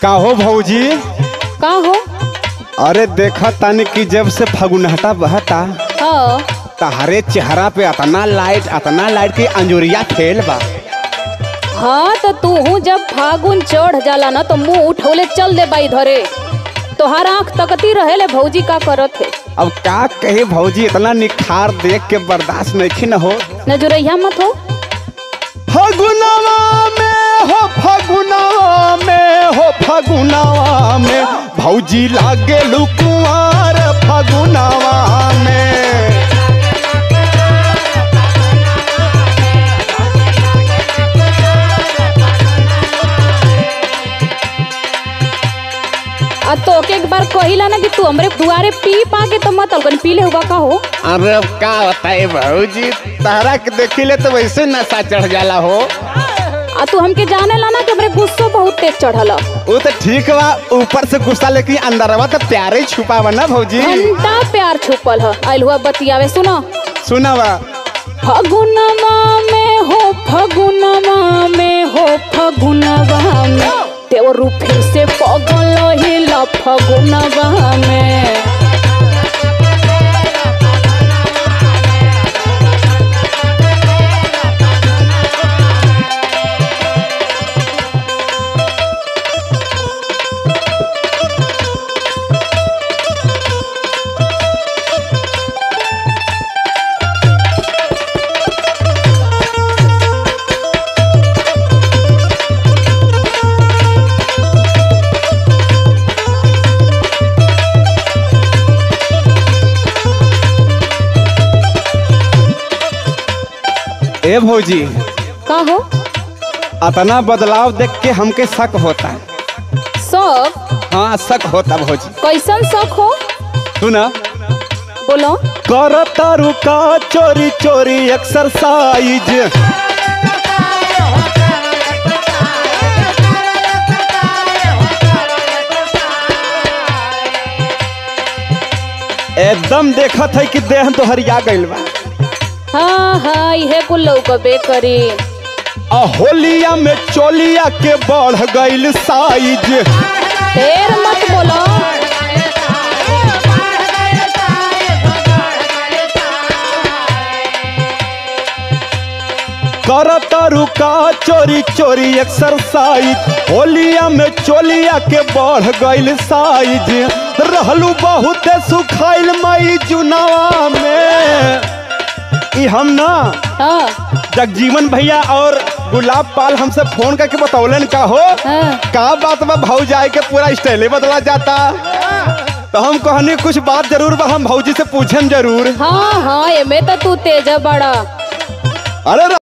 का हो भौजी? का हो? अरे देखा तानी कि जब से फगुनहटा बहता हाँ तहरे चेहरा पे अतना लाइट की अंजुरिया खेल बा। हाँ तो तू हूँ जब फागुन चढ़ जाला ना तो मुंह उठौले चल दे बाई धरे। तोहार आँख तकती रहेले भौजी का करत है। अब का कहे भौजी, इतना निखार देख के बर्दाश्त नहीं न हो। नजुरैया मत हो। फगुनवा में भौजी लागे लुकुआर फगुनवा में। तो एक बार कहिला ना कि तू हमरे दुआरे पी पाके तो मत अलगन पी ले हुआ का हो। अरे अब का बताए भौजी, तारा के देखिले तो वैसे नशा चढ़ जाला हो। तू हमके जाने ला ना कि हमरे गुस्सा बहुत तेज चढ़ला। वो तो ठीक बा, ऊपर से गुस्सा लेकिन अंदरवा तो प्यारे छुपा बा ना भौजी। घंटा प्यार छुपल है। आइल हुआ बतियावे सुनो। सुनावा। फगुनवा में हो फगुनवा में तेवरू फिर से पगल हिला फगुनवा में। ए भौजी, का हो? अतना बदलाव देख के हमके शक होता है। शक? हाँ शक होता भौजी। कैसन शक हो? सुना। बोलो। करता रुका चोरी चोरी एक्सरसाइज। एकदम देखत है कि देह तोहरिया गइल बा। हाँ इहे कुल लौकबे करी। होलिया में चोलिया के बढ़ गइल साइज। ढेर मत बोलो। करता रुका चोरी चोरी एक्सरसाइज। होलिया में चोलिया के बढ़ गइल साइज। रहलू बहुत सुखाइल मई जुनावा में। हम ना जगजीवन भैया और गुलाब पाल हमसे फोन करके बतौलन का हो। का बात बा भौजाई के पूरा स्टाइल बदला जाता। तो हम कहनी कुछ बात जरूर बा, हम भौजी से पूछन जरूर। हाँ एमे तो तू तेज बड़ा। अरे